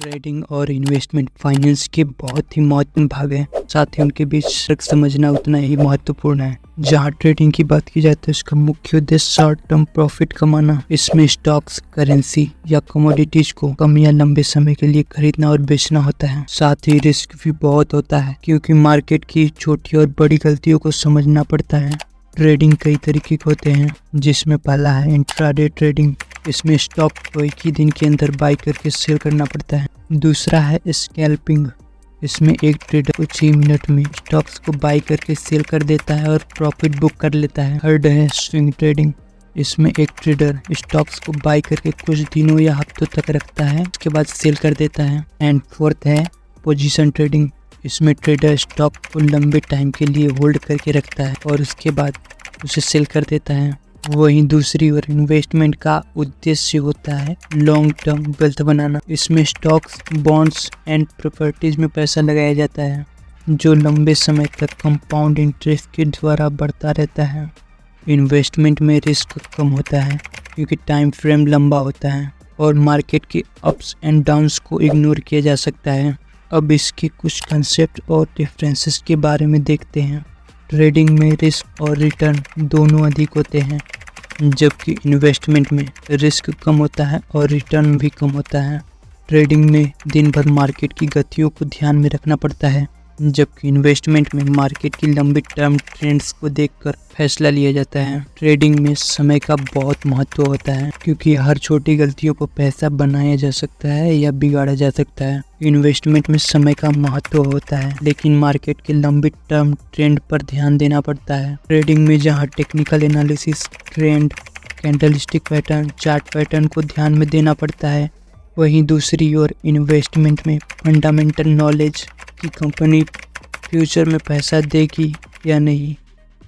Trading और investment finance के बहुत ही महत्वपूर्ण भाग हैं। साथ ही उनके बीच फर्क समझना उतना ही महत्वपूर्ण है। जहां ट्रेडिंग की बात की जाती है उसका मुख्य उद्देश्य शॉर्ट टर्म प्रॉफिट कमाना। इसमें स्टॉक्स, करेंसी या कमोडिटीज को कम या लंबे समय के लिए खरीदना और बेचना होता है। साथ ही रिस्क भी बहुत होता है क्योंकि मार्केट की छोटी और बड़ी गलतियों को समझना पड़ता है। ट्रेडिंग कई तरीके के होते हैं, जिसमें पहला है इंट्राडे ट्रेडिंग। इसमें स्टॉक को एक ही दिन के अंदर बाई करके सेल करना पड़ता है। दूसरा है स्कैल्पिंग। इसमें एक ट्रेडर कुछ ही मिनट में स्टॉक्स को बाई करके सेल कर देता है और प्रॉफिट बुक कर लेता है। थर्ड है स्विंग ट्रेडिंग। इसमें एक ट्रेडर स्टॉक्स को बाई करके कुछ दिनों या हफ्तों तक रखता है, उसके बाद सेल कर देता है। एंड फोर्थ है पोजीशन ट्रेडिंग। इसमें ट्रेडर स्टॉक को लंबे टाइम के लिए होल्ड करके रखता है और उसके बाद उसे सेल कर देता है। वहीं दूसरी ओर इन्वेस्टमेंट का उद्देश्य होता है लॉन्ग टर्म वेल्थ बनाना। इसमें स्टॉक्स, बॉन्ड्स एंड प्रॉपर्टीज में पैसा लगाया जाता है जो लंबे समय तक कंपाउंड इंटरेस्ट के द्वारा बढ़ता रहता है। इन्वेस्टमेंट में रिस्क कम होता है क्योंकि टाइम फ्रेम लंबा होता है और मार्केट के अप्स एंड डाउन्स को इग्नोर किया जा सकता है। अब इसके कुछ कंसेप्ट और डिफरेंसेस के बारे में देखते हैं। ट्रेडिंग में रिस्क और रिटर्न दोनों अधिक होते हैं, जबकि इन्वेस्टमेंट में रिस्क कम होता है और रिटर्न भी कम होता है। ट्रेडिंग में दिन भर मार्केट की गतियों को ध्यान में रखना पड़ता है, जबकि इन्वेस्टमेंट में मार्केट की लंबी टर्म ट्रेंड्स को देखकर फैसला लिया जाता है। ट्रेडिंग में समय का बहुत महत्व होता है क्योंकि हर छोटी गलतियों को पैसा बनाया जा सकता है या बिगाड़ा जा सकता है। इन्वेस्टमेंट में समय का महत्व होता है लेकिन मार्केट के लंबी टर्म ट्रेंड पर ध्यान देना पड़ता है। ट्रेडिंग में जहां technical analysis, trend, candlestick pattern, chart pattern को ध्यान में देना पड़ता है, वहीं दूसरी ओर इन्वेस्टमेंट में फंडामेंटल नॉलेज कि कंपनी फ्यूचर में पैसा देगी या नहीं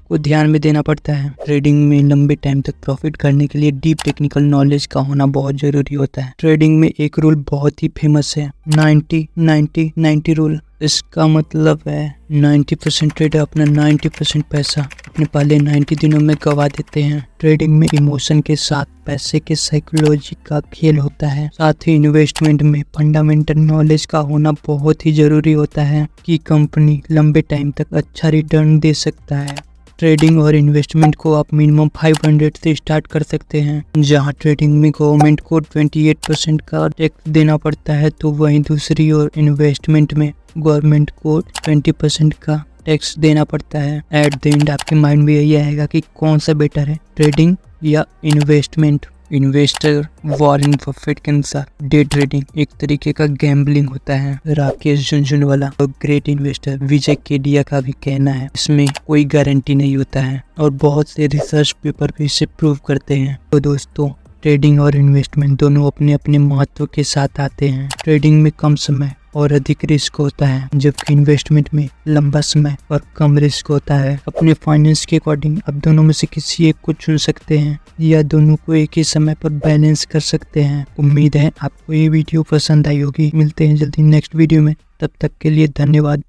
को ध्यान में देना पड़ता है। ट्रेडिंग में लंबे टाइम तक प्रॉफिट करने के लिए डीप टेक्निकल नॉलेज का होना बहुत जरूरी होता है। ट्रेडिंग में एक रूल बहुत ही फेमस है, 90-90-90 रूल। इसका मतलब है 90% ट्रेडर अपना 90% पैसा अपने पहले 90 दिनों में गंवा देते हैं। ट्रेडिंग में इमोशन के साथ पैसे के साइकोलॉजी का खेल होता है। साथ ही इन्वेस्टमेंट में फंडामेंटल नॉलेज का होना बहुत ही जरूरी होता है कि कंपनी लंबे टाइम तक अच्छा रिटर्न दे सकता है। ट्रेडिंग और इन्वेस्टमेंट को आप मिनिमम 500 से स्टार्ट कर सकते हैं। जहां ट्रेडिंग में गवर्नमेंट को 28% का टैक्स देना पड़ता है, तो वहीं दूसरी ओर इन्वेस्टमेंट में गवर्नमेंट को 20% का टैक्स देना पड़ता है। एट द एंड आपके माइंड में यही आएगा कि कौन सा बेटर है, ट्रेडिंग या इन्वेस्टमेंट। इन्वेस्टर वॉरेन बफेट के अनुसार डे ट्रेडिंग एक तरीके का गैम्बलिंग होता है। राकेश झुनझुनवाला और ग्रेट इन्वेस्टर विजय केडिया का भी कहना है इसमें कोई गारंटी नहीं होता है और बहुत से रिसर्च पेपर भी इसे प्रूव करते हैं। तो दोस्तों, ट्रेडिंग और इन्वेस्टमेंट दोनों अपने अपने महत्व के साथ आते हैं। ट्रेडिंग में कम समय और अधिक रिस्क होता है, जबकि इन्वेस्टमेंट में लंबा समय और कम रिस्क होता है। अपने फाइनेंस के अकॉर्डिंग आप दोनों में से किसी एक को चुन सकते हैं या दोनों को एक ही समय पर बैलेंस कर सकते हैं। उम्मीद है आपको ये वीडियो पसंद आई होगी। मिलते हैं जल्दी नेक्स्ट वीडियो में, तब तक के लिए धन्यवाद।